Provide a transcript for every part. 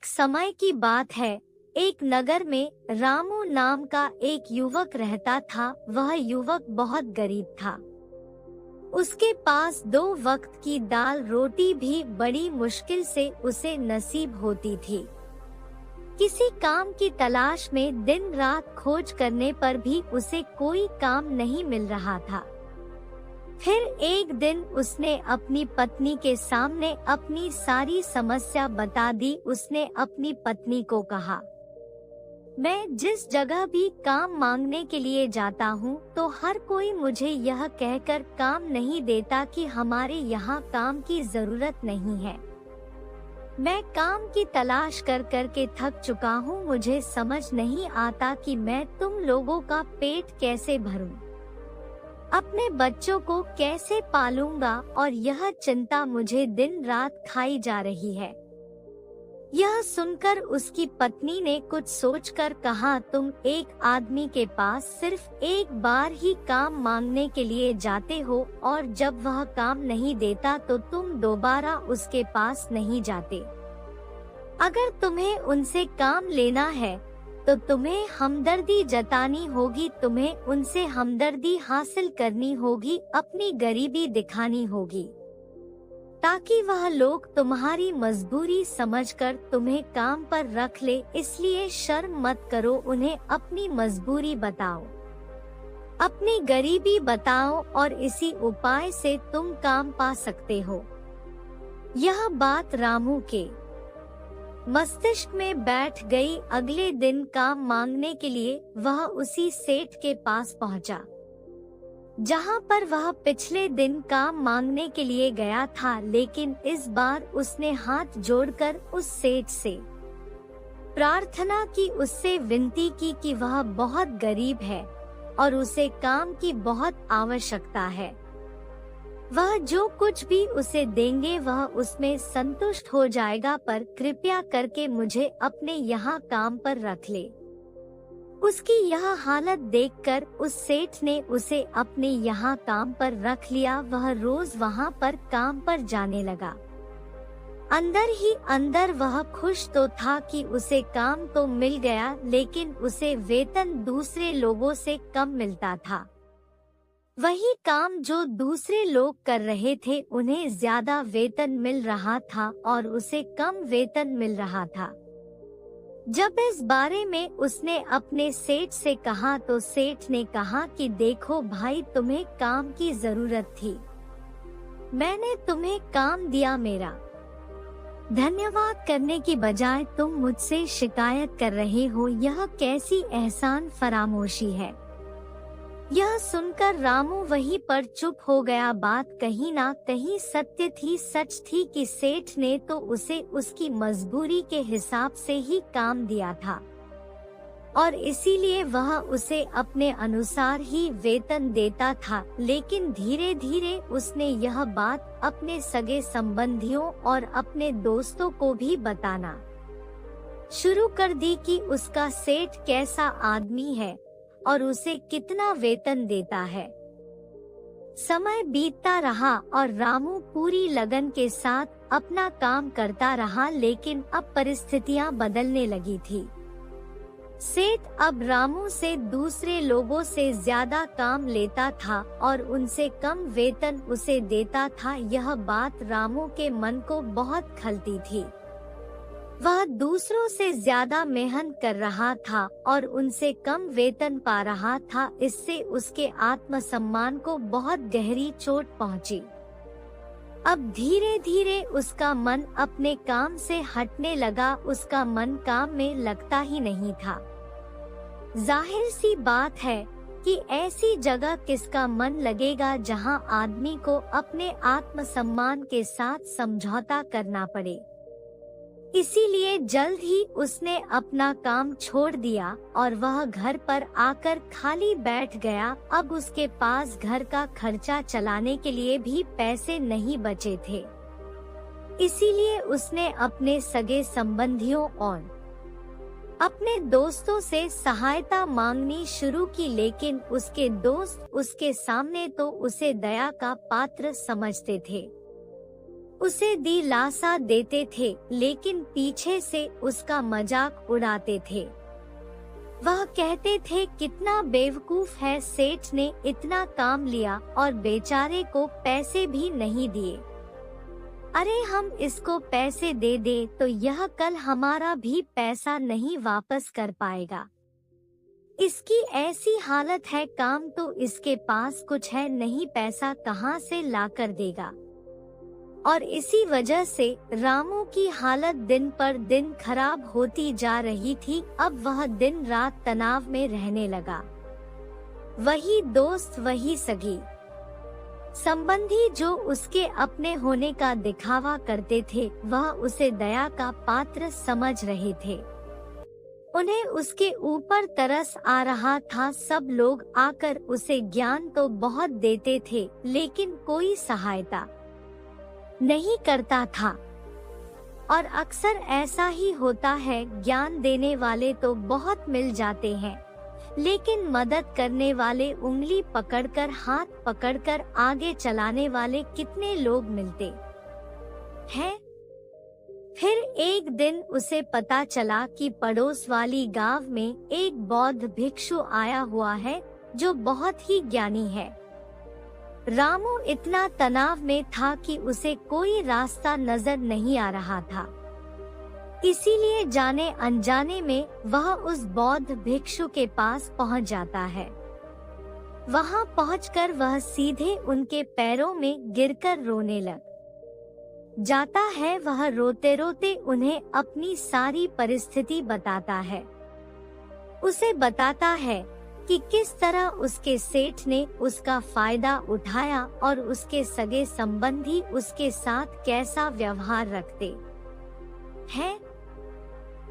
एक समय की बात है। एक नगर में रामू नाम का एक युवक रहता था। वह युवक बहुत गरीब था। उसके पास 2 वक्त की दाल रोटी भी बड़ी मुश्किल से उसे नसीब होती थी। किसी काम की तलाश में दिन रात खोज करने पर भी उसे कोई काम नहीं मिल रहा था। फिर एक दिन उसने अपनी पत्नी के सामने अपनी सारी समस्या बता दी। उसने अपनी पत्नी को कहा, मैं जिस जगह भी काम मांगने के लिए जाता हूँ तो हर कोई मुझे यह कहकर काम नहीं देता कि हमारे यहाँ काम की जरूरत नहीं है। मैं काम की तलाश कर कर के थक चुका हूँ। मुझे समझ नहीं आता कि मैं तुम लोगों का पेट कैसे भरूं, अपने बच्चों को कैसे पालूंगा, और यह चिंता मुझे दिन रात खाई जा रही है। यह सुनकर उसकी पत्नी ने कुछ सोचकर कहा, तुम एक आदमी के पास सिर्फ एक बार ही काम मांगने के लिए जाते हो और जब वह काम नहीं देता तो तुम दोबारा उसके पास नहीं जाते। अगर तुम्हें उनसे काम लेना है तो तुम्हें हमदर्दी जतानी होगी, तुम्हें उनसे हमदर्दी हासिल करनी होगी, अपनी गरीबी दिखानी होगी ताकि वह लोग तुम्हारी मजबूरी समझकर तुम्हें काम पर रख ले। इसलिए शर्म मत करो, उन्हें अपनी मजबूरी बताओ, अपनी गरीबी बताओ और इसी उपाय से तुम काम पा सकते हो। यह बात रामू के मस्तिष्क में बैठ गई। अगले दिन काम मांगने के लिए वह उसी सेठ के पास पहुंचा, जहां पर वह पिछले दिन काम मांगने के लिए गया था। लेकिन इस बार उसने हाथ जोड़कर उस सेठ से प्रार्थना की, उससे विनती की कि वह बहुत गरीब है और उसे काम की बहुत आवश्यकता है। वह जो कुछ भी उसे देंगे वह उसमें संतुष्ट हो जाएगा, पर कृपया करके मुझे अपने यहाँ काम पर रख ले। उसकी यह हालत देखकर उस सेठ ने उसे अपने यहाँ काम पर रख लिया। वह रोज वहाँ पर काम पर जाने लगा। अंदर ही अंदर वह खुश तो था कि उसे काम तो मिल गया, लेकिन उसे वेतन दूसरे लोगों से कम मिलता था। वही काम जो दूसरे लोग कर रहे थे उन्हें ज्यादा वेतन मिल रहा था और उसे कम वेतन मिल रहा था। जब इस बारे में उसने अपने सेठ से कहा तो सेठ ने कहा कि देखो भाई, तुम्हें काम की जरूरत थी, मैंने तुम्हें काम दिया। मेरा धन्यवाद करने की बजाय तुम मुझसे शिकायत कर रहे हो, यह कैसी एहसान फरामोशी है। यह सुनकर रामू वहीं पर चुप हो गया। बात कहीं ना कहीं सत्य थी, सच थी कि सेठ ने तो उसे उसकी मजबूरी के हिसाब से ही काम दिया था और इसीलिए वह उसे अपने अनुसार ही वेतन देता था। लेकिन धीरे धीरे उसने यह बात अपने सगे संबंधियों और अपने दोस्तों को भी बताना शुरू कर दी कि उसका सेठ कैसा आदमी है और उसे कितना वेतन देता है। समय बीतता रहा और रामू पूरी लगन के साथ अपना काम करता रहा, लेकिन अब परिस्थितियां बदलने लगी थी। सेठ अब रामू से दूसरे लोगों से ज्यादा काम लेता था और उनसे कम वेतन उसे देता था। यह बात रामू के मन को बहुत खलती थी। वह दूसरों से ज्यादा मेहनत कर रहा था और उनसे कम वेतन पा रहा था। इससे उसके आत्मसम्मान को बहुत गहरी चोट पहुंची। अब धीरे धीरे उसका मन अपने काम से हटने लगा। उसका मन काम में लगता ही नहीं था। जाहिर सी बात है कि ऐसी जगह किसका मन लगेगा जहां आदमी को अपने आत्मसम्मान के साथ समझौता करना पड़े। इसीलिए जल्द ही उसने अपना काम छोड़ दिया और वह घर पर आकर खाली बैठ गया। अब उसके पास घर का खर्चा चलाने के लिए भी पैसे नहीं बचे थे। इसीलिए उसने अपने सगे संबंधियों और अपने दोस्तों से सहायता मांगनी शुरू की। लेकिन उसके दोस्त उसके सामने तो उसे दया का पात्र समझते थे, उसे दिलासा देते थे, लेकिन पीछे से उसका मजाक उड़ाते थे। वह कहते थे, कितना बेवकूफ है, सेठ ने इतना काम लिया और बेचारे को पैसे भी नहीं दिए। अरे हम इसको पैसे दे दे तो यह कल हमारा भी पैसा नहीं वापस कर पाएगा। इसकी ऐसी हालत है, काम तो इसके पास कुछ है नहीं, पैसा कहाँ से ला कर देगा। और इसी वजह से रामू की हालत दिन पर दिन खराब होती जा रही थी। अब वह दिन रात तनाव में रहने लगा। वही दोस्त, वही सगी संबंधी जो उसके अपने होने का दिखावा करते थे, वह उसे दया का पात्र समझ रहे थे। उन्हें उसके ऊपर तरस आ रहा था। सब लोग आकर उसे ज्ञान तो बहुत देते थे, लेकिन कोई सहायता नहीं करता था। और अक्सर ऐसा ही होता है, ज्ञान देने वाले तो बहुत मिल जाते हैं, लेकिन मदद करने वाले, उंगली पकड़कर, हाथ पकड़कर आगे चलाने वाले कितने लोग मिलते हैं। फिर एक दिन उसे पता चला कि पड़ोस वाली गांव में एक बौद्ध भिक्षु आया हुआ है जो बहुत ही ज्ञानी है। रामू इतना तनाव में था कि उसे कोई रास्ता नजर नहीं आ रहा था। इसीलिए जाने अनजाने में वह उस बौद्ध भिक्षु के पास पहुंच जाता है। वहां पहुंचकर वह सीधे उनके पैरों में गिरकर रोने लग जाता है। वह रोते रोते उन्हें अपनी सारी परिस्थिति बताता है। उसे बताता है कि किस तरह उसके सेठ ने उसका फायदा उठाया और उसके सगे संबंधी उसके साथ कैसा व्यवहार रखते हैं।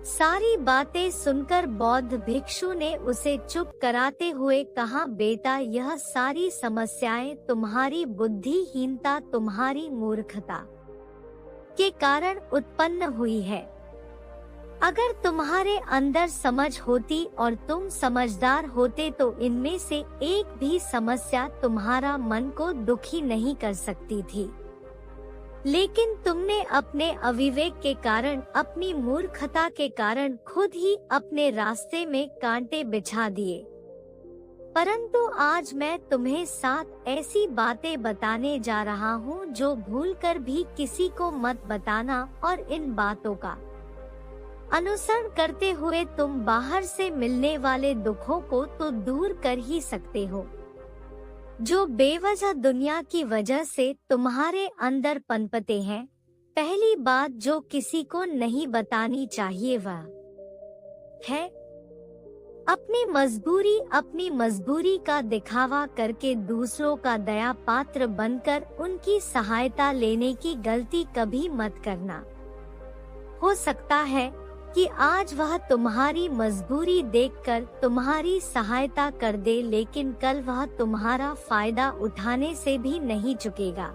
सारी बातें सुनकर बौद्ध भिक्षु ने उसे चुप कराते हुए कहा, बेटा, यह सारी समस्याएं तुम्हारी बुद्धिहीनता, तुम्हारी मूर्खता के कारण उत्पन्न हुई है। अगर तुम्हारे अंदर समझ होती और तुम समझदार होते तो इनमें से एक भी समस्या तुम्हारा मन को दुखी नहीं कर सकती थी। लेकिन तुमने अपने अविवेक के कारण, अपनी मूर्खता के कारण खुद ही अपने रास्ते में कांटे बिछा दिए। परंतु आज मैं तुम्हें 7 ऐसी बातें बताने जा रहा हूँ जो भूलकर भी किसी को मत बताना, और इन बातों का अनुसरण करते हुए तुम बाहर से मिलने वाले दुखों को तो दूर कर ही सकते हो, जो बेवजह दुनिया की वजह से तुम्हारे अंदर पनपते हैं। पहली बात जो किसी को नहीं बतानी चाहिए वह है अपनी मजबूरी का दिखावा करके दूसरों का दया पात्र बनकर उनकी सहायता लेने की गलती कभी मत करना। हो सकता है कि आज वह तुम्हारी मजबूरी देखकर तुम्हारी सहायता कर दे, लेकिन कल वह तुम्हारा फायदा उठाने से भी नहीं चुकेगा।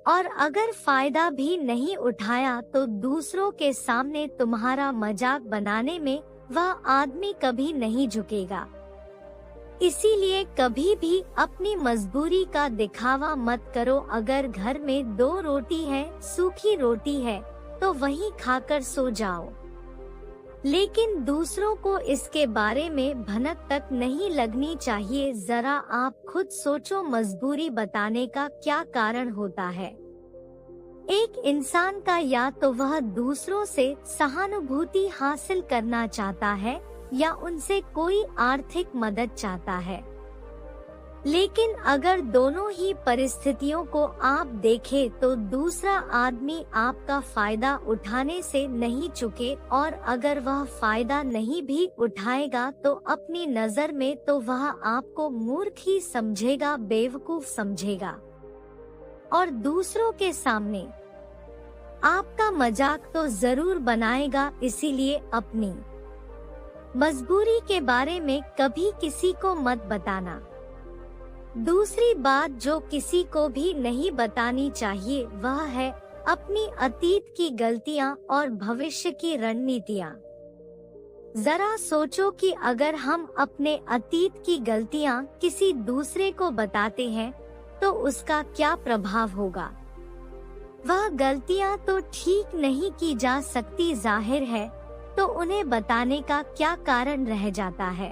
और अगर फायदा भी नहीं उठाया तो दूसरों के सामने तुम्हारा मजाक बनाने में वह आदमी कभी नहीं झुकेगा। इसीलिए कभी भी अपनी मजबूरी का दिखावा मत करो। अगर घर में 2 रोटी है, सूखी रोटी है, तो वही खाकर सो जाओ, लेकिन दूसरों को इसके बारे में भनक तक नहीं लगनी चाहिए। जरा आप खुद सोचो, मजबूरी बताने का क्या कारण होता है। एक इंसान का या तो वह दूसरों से सहानुभूति हासिल करना चाहता है या उनसे कोई आर्थिक मदद चाहता है। लेकिन अगर दोनों ही परिस्थितियों को आप देखें तो दूसरा आदमी आपका फायदा उठाने से नहीं चुके, और अगर वह फायदा नहीं भी उठाएगा तो अपनी नजर में तो वह आपको मूर्ख ही समझेगा, बेवकूफ समझेगा, और दूसरों के सामने आपका मजाक तो जरूर बनाएगा। इसीलिए अपनी मजबूरी के बारे में कभी किसी को मत बताना। दूसरी बात जो किसी को भी नहीं बतानी चाहिए वह है अपनी अतीत की गलतियां और भविष्य की रणनीतियां। जरा सोचो कि अगर हम अपने अतीत की गलतियां किसी दूसरे को बताते हैं तो उसका क्या प्रभाव होगा। वह गलतियां तो ठीक नहीं की जा सकती जाहिर है, तो उन्हें बताने का क्या कारण रह जाता है।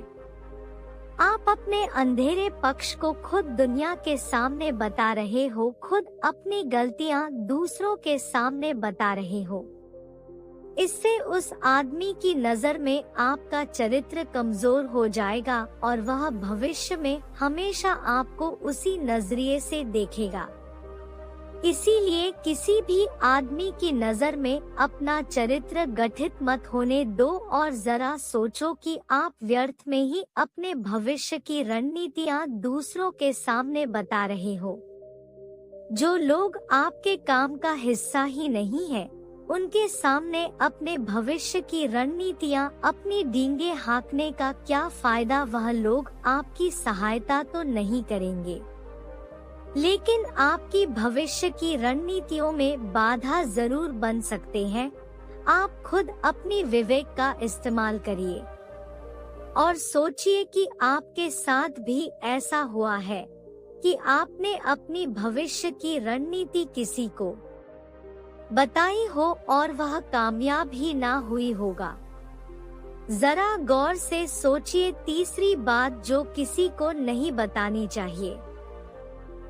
आप अपने अंधेरे पक्ष को खुद दुनिया के सामने बता रहे हो, खुद अपनी गलतियां दूसरों के सामने बता रहे हो। इससे उस आदमी की नजर में आपका चरित्र कमजोर हो जाएगा और वह भविष्य में हमेशा आपको उसी नजरिए से देखेगा। इसीलिए किसी भी आदमी की नजर में अपना चरित्र गठित मत होने दो और जरा सोचो कि आप व्यर्थ में ही अपने भविष्य की रणनीतियां दूसरों के सामने बता रहे हो। जो लोग आपके काम का हिस्सा ही नहीं है, उनके सामने अपने भविष्य की रणनीतियां, अपनी डींगे हाँकने का क्या फायदा। वह लोग आपकी सहायता तो नहीं करेंगे, लेकिन आपकी भविष्य की रणनीतियों में बाधा जरूर बन सकते हैं। आप खुद अपनी विवेक का इस्तेमाल करिए और सोचिए कि आपके साथ भी ऐसा हुआ है कि आपने अपनी भविष्य की रणनीति किसी को बताई हो और वह कामयाब ही ना हुई होगा। जरा गौर से सोचिए। तीसरी बात जो किसी को नहीं बतानी चाहिए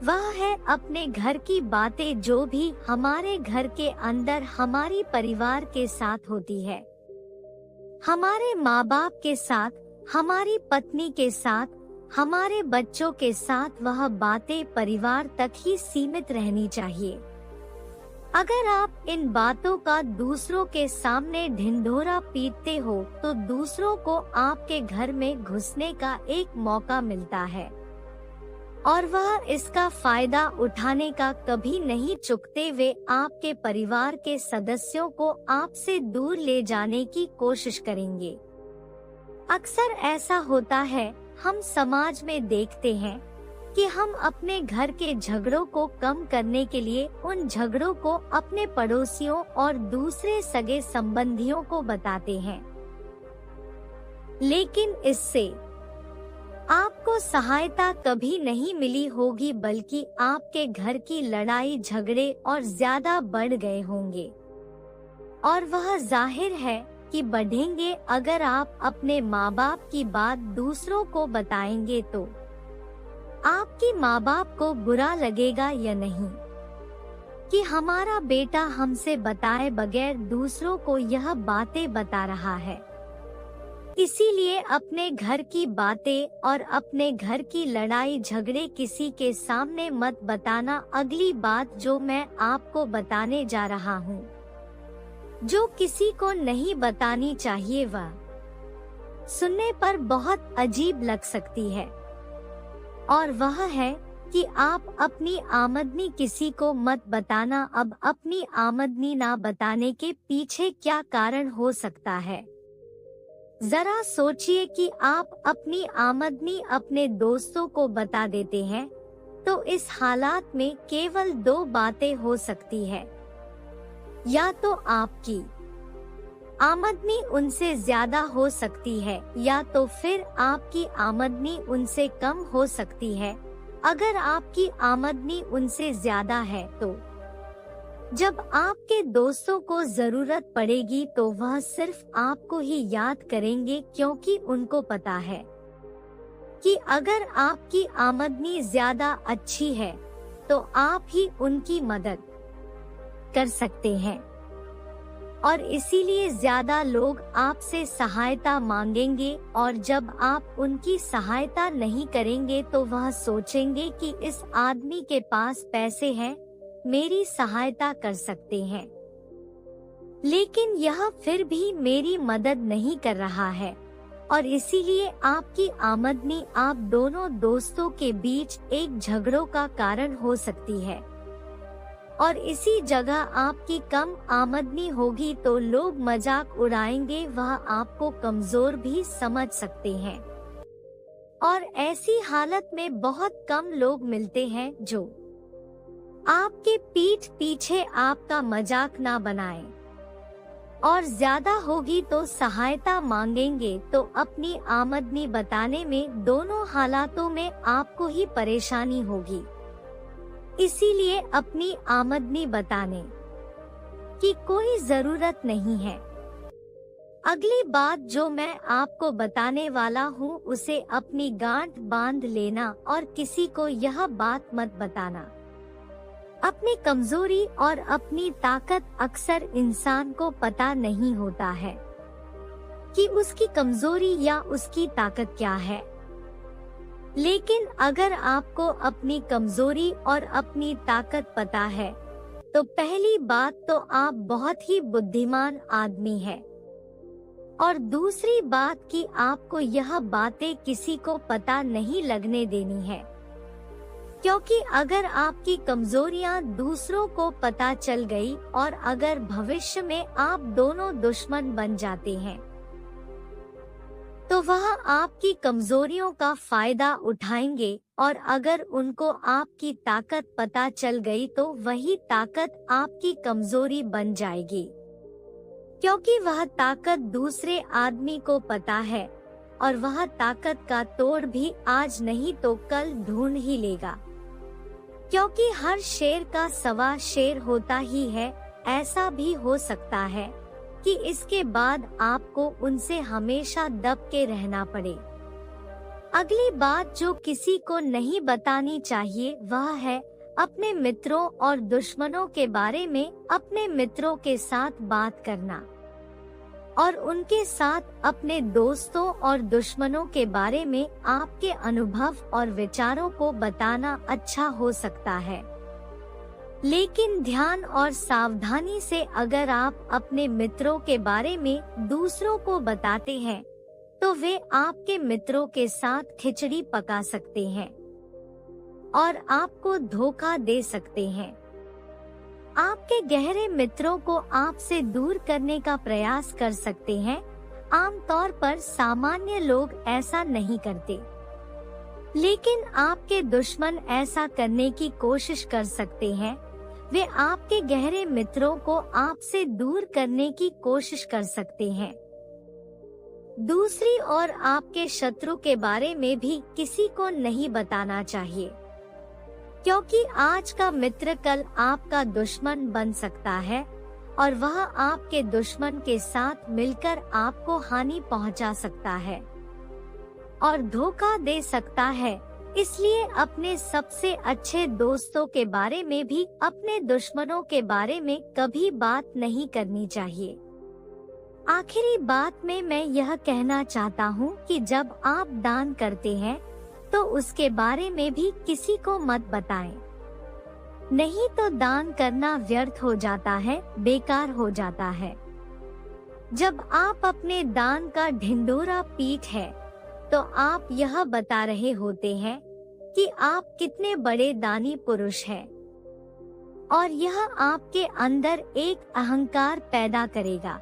वह है अपने घर की बातें, जो भी हमारे घर के अंदर हमारी परिवार के साथ होती है, हमारे माँ बाप के साथ, हमारी पत्नी के साथ, हमारे बच्चों के साथ। वह बातें परिवार तक ही सीमित रहनी चाहिए। अगर आप इन बातों का दूसरों के सामने ढिंढोरा पीटते हो तो दूसरों को आपके घर में घुसने का एक मौका मिलता है और वह इसका फायदा उठाने का कभी नहीं चूकते। वे आपके परिवार के सदस्यों को आपसे दूर ले जाने की कोशिश करेंगे। अक्सर ऐसा होता है, हम समाज में देखते हैं कि हम अपने घर के झगड़ों को कम करने के लिए उन झगड़ों को अपने पड़ोसियों और दूसरे सगे संबंधियों को बताते हैं, लेकिन इससे आपको सहायता कभी नहीं मिली होगी, बल्कि आपके घर की लड़ाई झगड़े और ज्यादा बढ़ गए होंगे। और वह जाहिर है कि बढ़ेंगे। अगर आप अपने माँ बाप की बात दूसरों को बताएंगे तो आपकी माँ बाप को बुरा लगेगा या नहीं कि हमारा बेटा हमसे बताए बगैर दूसरों को यह बातें बता रहा है। इसीलिए अपने घर की बातें और अपने घर की लड़ाई झगड़े किसी के सामने मत बताना। अगली बात जो मैं आपको बताने जा रहा हूँ, जो किसी को नहीं बतानी चाहिए, वह सुनने पर बहुत अजीब लग सकती है, और वह है कि आप अपनी आमदनी किसी को मत बताना। अब अपनी आमदनी ना बताने के पीछे क्या कारण हो सकता है? जरा सोचिए कि आप अपनी आमदनी अपने दोस्तों को बता देते हैं तो इस हालात में केवल दो बातें हो सकती है। या तो आपकी आमदनी उनसे ज्यादा हो सकती है, या तो फिर आपकी आमदनी उनसे कम हो सकती है। अगर आपकी आमदनी उनसे ज्यादा है तो जब आपके दोस्तों को जरूरत पड़ेगी तो वह सिर्फ आपको ही याद करेंगे, क्योंकि उनको पता है कि अगर आपकी आमदनी ज्यादा अच्छी है तो आप ही उनकी मदद कर सकते हैं, और इसीलिए ज्यादा लोग आपसे सहायता मांगेंगे। और जब आप उनकी सहायता नहीं करेंगे तो वह सोचेंगे कि इस आदमी के पास पैसे हैं, मेरी सहायता कर सकते हैं, लेकिन यह फिर भी मेरी मदद नहीं कर रहा है। और इसीलिए आपकी आमदनी आप दोनों दोस्तों के बीच एक झगड़ों का कारण हो सकती है। और इसी जगह आपकी कम आमदनी होगी तो लोग मजाक उड़ाएंगे, वह आपको कमजोर भी समझ सकते हैं। और ऐसी हालत में बहुत कम लोग मिलते हैं जो आपके पीठ पीछे आपका मजाक ना बनाएं, और ज्यादा होगी तो सहायता मांगेंगे। तो अपनी आमदनी बताने में दोनों हालातों में आपको ही परेशानी होगी। इसीलिए अपनी आमदनी बताने की कोई जरूरत नहीं है। अगली बात जो मैं आपको बताने वाला हूँ उसे अपनी गांठ बांध लेना और किसी को यह बात मत बताना। अपनी कमजोरी और अपनी ताकत अक्सर इंसान को पता नहीं होता है कि उसकी कमजोरी या उसकी ताकत क्या है। लेकिन अगर आपको अपनी कमजोरी और अपनी ताकत पता है तो पहली बात तो आप बहुत ही बुद्धिमान आदमी हैं। और दूसरी बात कि आपको यह बातें किसी को पता नहीं लगने देनी है, क्योंकि अगर आपकी कमजोरियां दूसरों को पता चल गई और अगर भविष्य में आप दोनों दुश्मन बन जाते हैं तो वह आपकी कमजोरियों का फायदा उठाएंगे, और अगर उनको आपकी ताकत पता चल गई तो वही ताकत आपकी कमजोरी बन जाएगी, क्योंकि वह ताकत दूसरे आदमी को पता है और वह ताकत का तोड़ भी आज नहीं तो कल ढूंढ ही लेगा, क्योंकि हर शेर का सवा शेर होता ही है। ऐसा भी हो सकता है कि इसके बाद आपको उनसे हमेशा दब के रहना पड़े। अगली बात जो किसी को नहीं बतानी चाहिए वह है अपने मित्रों और दुश्मनों के बारे में अपने मित्रों के साथ बात करना और उनके साथ अपने दोस्तों और दुश्मनों के बारे में आपके अनुभव और विचारों को बताना अच्छा हो सकता है। लेकिन ध्यान और सावधानी से अगर आप अपने मित्रों के बारे में दूसरों को बताते हैं तो वे आपके मित्रों के साथ खिचड़ी पका सकते हैं और आपको धोखा दे सकते हैं। आपके गहरे मित्रों को आपसे दूर करने का प्रयास कर सकते हैं। आमतौर पर सामान्य लोग ऐसा नहीं करते, लेकिन आपके दुश्मन ऐसा करने की कोशिश कर सकते हैं। वे आपके गहरे मित्रों को आपसे दूर करने की कोशिश कर सकते हैं। दूसरी ओर आपके शत्रु के बारे में भी किसी को नहीं बताना चाहिए, क्योंकि आज का मित्र कल आपका दुश्मन बन सकता है और वह आपके दुश्मन के साथ मिलकर आपको हानि पहुंचा सकता है और धोखा दे सकता है। इसलिए अपने सबसे अच्छे दोस्तों के बारे में भी अपने दुश्मनों के बारे में कभी बात नहीं करनी चाहिए। आखिरी बात में मैं यह कहना चाहता हूँ कि जब आप दान करते हैं तो उसके बारे में भी किसी को मत बताएं, नहीं तो दान करना व्यर्थ हो जाता है, बेकार हो जाता है। जब आप अपने दान का ढिंढोरा पीट है तो आप यह बता रहे होते हैं कि आप कितने बड़े दानी पुरुष हैं, और यह आपके अंदर एक अहंकार पैदा करेगा।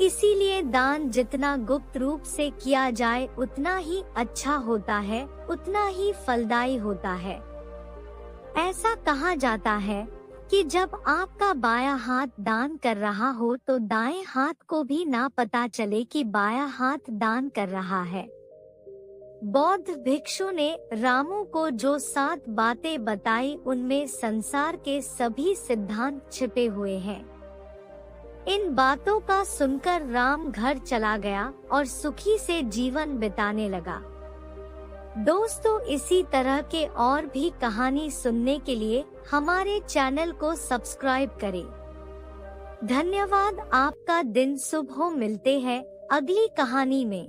इसीलिए दान जितना गुप्त रूप से किया जाए उतना ही अच्छा होता है, उतना ही फलदायी होता है। ऐसा कहा जाता है कि जब आपका बायां हाथ दान कर रहा हो तो दाएं हाथ को भी ना पता चले कि बायां हाथ दान कर रहा है। बौद्ध भिक्षु ने रामू को जो 7 बातें बताई उनमें संसार के सभी सिद्धांत छिपे हुए हैं। इन बातों का सुनकर राम घर चला गया और सुखी से जीवन बिताने लगा। दोस्तों, इसी तरह के और भी कहानी सुनने के लिए हमारे चैनल को सब्सक्राइब करें। धन्यवाद। आपका दिन शुभ हो। मिलते हैं अगली कहानी में।